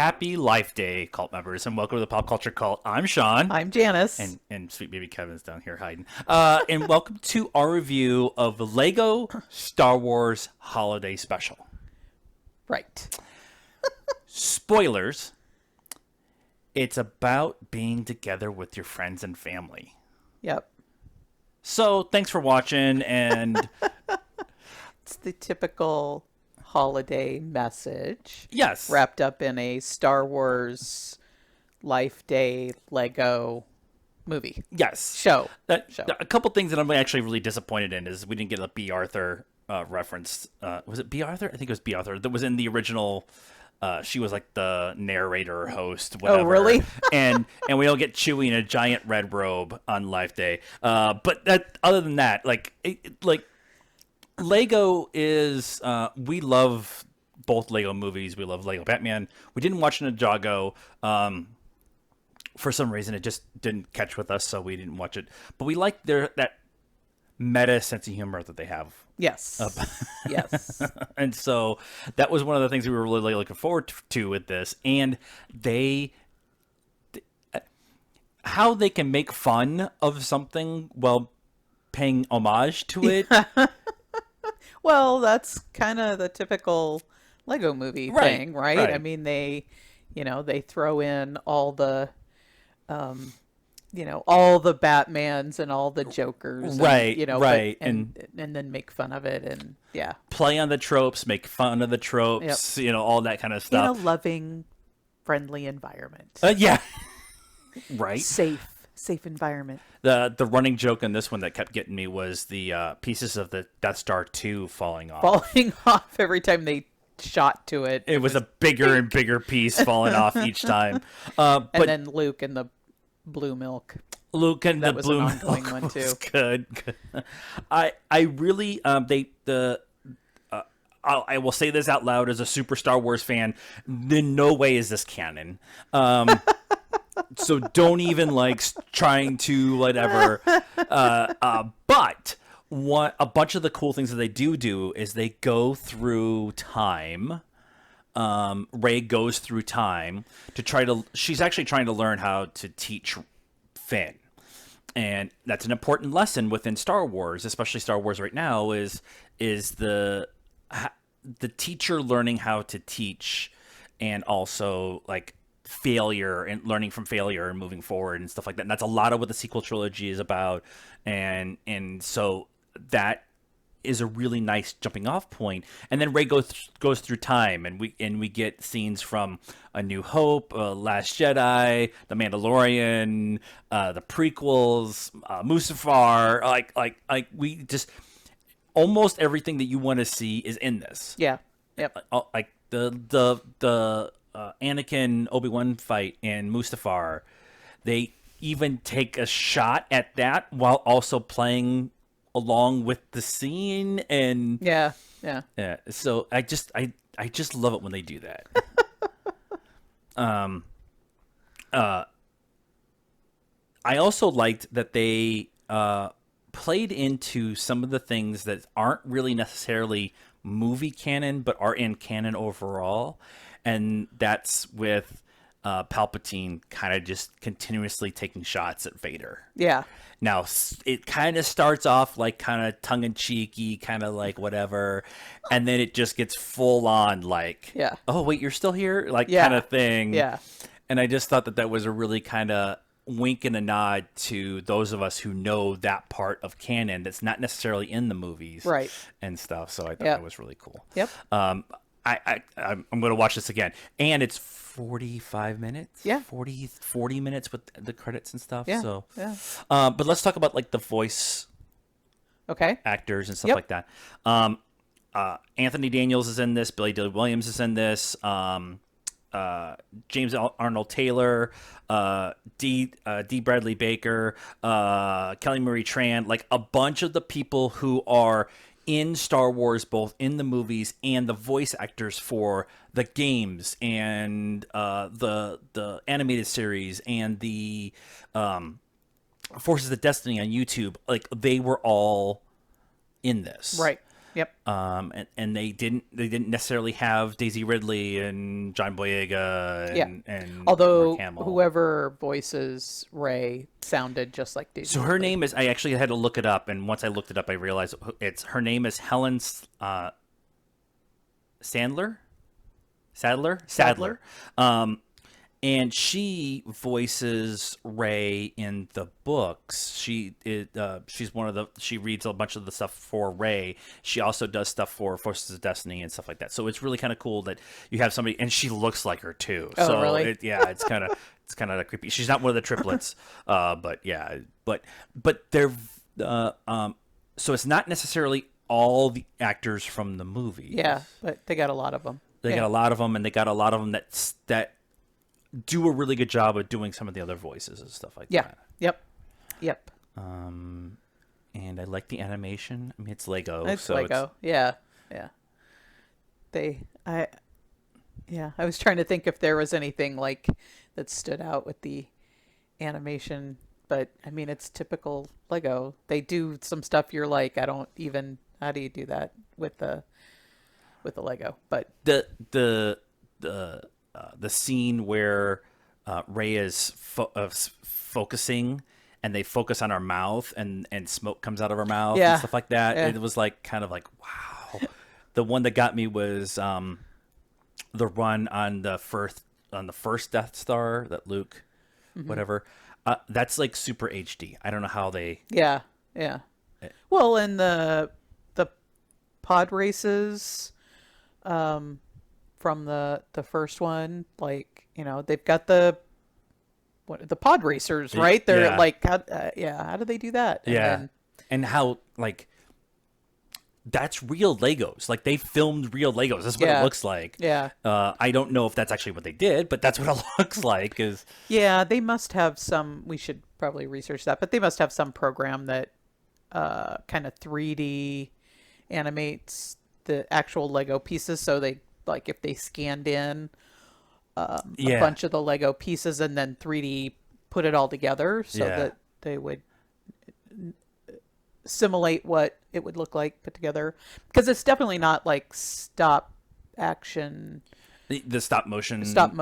Happy Life Day, cult members, and welcome to the Pop Culture Cult. I'm Sean. I'm Janice. And sweet baby Kevin's down here hiding. And welcome to our review of the Lego Star Wars Holiday Special. Right. Spoilers. It's about being together with your friends and family. Yep. So, thanks for watching, and... It's the typical holiday message. Yes. Wrapped up in a Star Wars Life Day Lego movie. Yes. Show. A couple things that I'm actually really disappointed in is we didn't get a B. Arthur reference. Was it B. Arthur? I think it was B. Arthur. That was in the original... she was like the narrator, host, whatever. Oh, really? and we don't get Chewie in a giant red robe on Life Day. But other than that, Lego is, we love both Lego movies. We love Lego Batman. We didn't watch Ninjago. For some reason, it just didn't catch with us, so we didn't watch it. But we like that meta sense of humor that they have. Yes. Yes. And so that was one of the things we were really looking forward to with this. And how they can make fun of something while paying homage to it. Well, that's kind of the typical Lego movie thing, right? I mean, they throw in all the, all the Batmans and all the Jokers, right? and then make fun of it, and play on the tropes, make fun of the tropes, all that kind of stuff. In a loving, friendly environment. Right. Safe environment. The running joke in this one that kept getting me was the pieces of the Death Star 2 falling off. Falling off every time they shot to it. It was a bigger and bigger piece falling off each time. And then Luke and the blue milk. Luke and that the was blue an milk ongoing one too. was good. I really I will say this out loud as a super Star Wars fan. In no way is this canon. So don't even trying to whatever. But a bunch of the cool things that they do is they go through time. Rey goes through time to she's actually trying to learn how to teach Finn. And that's an important lesson within Star Wars, especially Star Wars right now, is the teacher learning how to teach, and also failure and learning from failure and moving forward and stuff like that. And that's a lot of what the sequel trilogy is about. And so that is a really nice jumping off point. And then Rey goes through time, and we get scenes from A New Hope, Last Jedi, The Mandalorian, the prequels, Mustafar. We just almost everything that you want to see is in this. Yeah. Yep. The Anakin Obi-Wan fight in Mustafar, they even take a shot at that while also playing along with the scene, and yeah. So I just love it when they do that. I also liked that they played into some of the things that aren't really necessarily movie canon but are in canon overall. And that's with Palpatine kind of just continuously taking shots at Vader. Yeah. Now, it kind of starts off kind of tongue-in-cheeky, kind of whatever, and then it just gets full-on oh, wait, you're still here? Kind of thing. Yeah. And I just thought that was a really kind of wink and a nod to those of us who know that part of canon that's not necessarily in the movies. Right. And stuff, so I thought that was really cool. Yep. I'm going to watch this again. And it's 45 minutes? Yeah. 40 minutes with the credits and stuff. Yeah. So, yeah. But let's talk about the voice actors and stuff like that. Anthony Daniels is in this. Billy Dee Williams is in this. James Arnold Taylor, D. Bradley Baker, Kelly Marie Tran, a bunch of the people who are in Star Wars, both in the movies and the voice actors for the games and the animated series and the Forces of Destiny on YouTube, they were all in this. Right. Yep. And they didn't necessarily have Daisy Ridley and John Boyega Yeah. and Although Mark Hamill. whoever voices Ray sounded just like Daisy So her Ridley. name is, I actually had to look it up, and once I looked it up, I realized her name is Helen Sadler. And she voices Ray in the books. She's she reads a bunch of the stuff for Ray. She also does stuff for Forces of Destiny and stuff like that. So it's really kind of cool that you have somebody, and she looks like her too. Oh, so really? It's kind of creepy. She's not one of the triplets, but they're so it's not necessarily all the actors from the movie. Yeah, but they got a lot of them. They got a lot of them, and they got a lot of them that do a really good job of doing some of the other voices and stuff like that. Yep. And I like the animation. I mean, it's Lego. It's Lego. Yeah. I was trying to think if there was anything like that stood out with the animation, but I mean, it's typical Lego. They do some stuff you're like, how do you do that with the Lego? But the scene where Ray is focusing, and they focus on her mouth, and smoke comes out of her mouth and stuff like that. Yeah. It was like kind of like, wow. The one that got me was the run on the first Death Star that Luke, whatever. That's like super HD. I don't know how they. Yeah. Well, and the pod races, from the first one, like, they've got the pod racers, right? They're like, how do they do that? And how, like, that's real Legos. Like, they filmed real Legos. That's what it looks like. I don't know if that's actually what they did, but that's what it looks like. They must have some. We should probably research that, but they must have some program that kind of 3D animates the actual Lego pieces. So they, like, if they scanned in a bunch of the Lego pieces and then 3D put it all together so that they would simulate what it would look like put together, because it's definitely not like stop action, the stop motion. It's not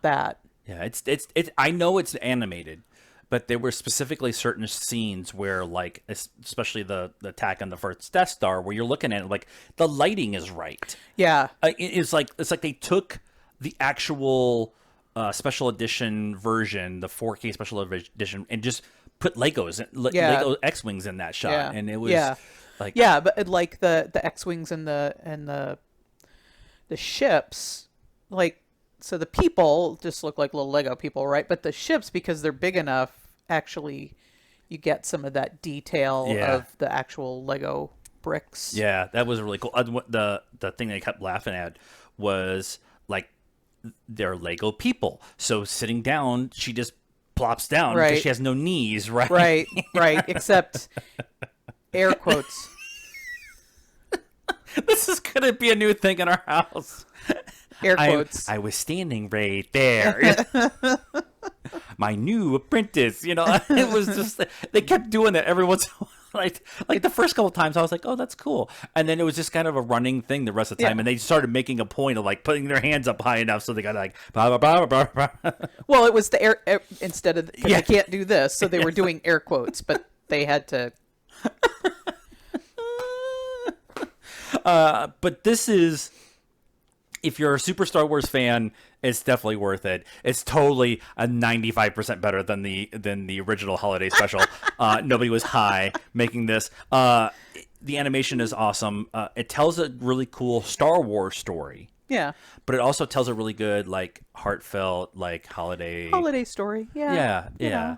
that. It's I know it's animated, but there were specifically certain scenes where, like, especially the attack on the first Death Star, where you're looking at it, like, the lighting is right. It's like they took the actual special edition version, the 4K special edition, and just put Lego X-wings in that shot, and it was like but like the X-wings and the ships, like, so the people just look like little Lego people, right? But the ships, because they're big enough, actually you get some of that detail of the actual Lego bricks. Yeah, that was really cool. The thing they kept laughing at was, like, they're Lego people. So sitting down, she just plops down because she has no knees, right? Right. Except air quotes. This is gonna be a new thing in our house. Air quotes. I was standing right there. My new apprentice, it was just, they kept doing that every once in a while. Like the first couple of times I was like, oh, that's cool. And then it was just kind of a running thing the rest of the time. And they started making a point of, like, putting their hands up high enough so they got, like, blah, blah, blah, blah, blah. Well, it was the air instead of, because they can't do this. So they were doing air quotes, but they had to. But this is, if you're a super Star Wars fan, it's definitely worth it. It's totally a 95% better than the original holiday special. Nobody was high making this. The animation is awesome. It tells a really cool Star Wars story. Yeah. But it also tells a really good, like, heartfelt, like, holiday story. Yeah.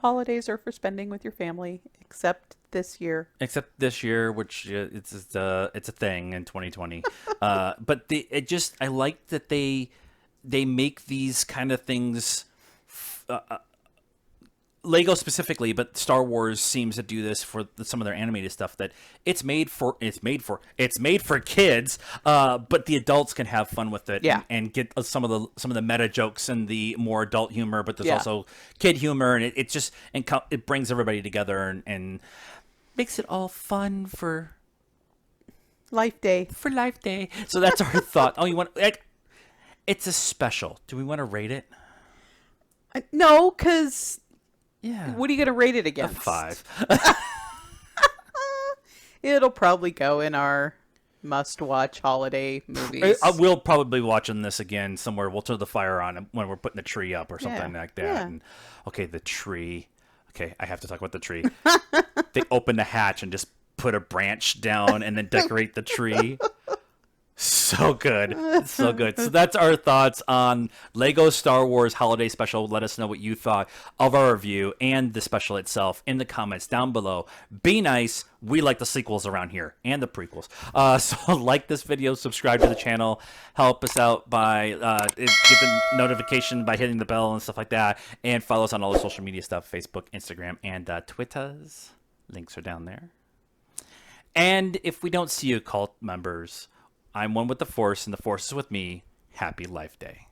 Holidays are for spending with your family, except this year, which it's a thing in 2020. But I like that they make these kind of things, Lego specifically, but Star Wars seems to do this for some of their animated stuff, that it's made for kids, but the adults can have fun with it and get some of the meta jokes and the more adult humor, but there's also kid humor, and it brings everybody together and makes it all fun for Life Day. For Life Day. So that's our thought. Oh, you want it's a special. Do we want to rate it? No, because Yeah. what are you going to rate it A against? 5. It'll probably go in our must-watch holiday movies. We'll probably be watching this again somewhere. We'll turn the fire on when we're putting the tree up or something Yeah, like that. yeah. And okay, the tree. Okay, I have to talk about the tree. They open the hatch and just put a branch down and then decorate the tree. So good. So good. So that's our thoughts on Lego Star Wars Holiday Special. Let us know what you thought of our review and the special itself in the comments down below. Be nice. We like the sequels around here and the prequels. So like this video, subscribe to the channel, help us out by giving notification by hitting the bell and stuff like that, and follow us on all the social media stuff, Facebook, Instagram, and Twitters. Links are down there. And if we don't see you, cult members, I'm one with the Force, and the Force is with me. Happy Life Day.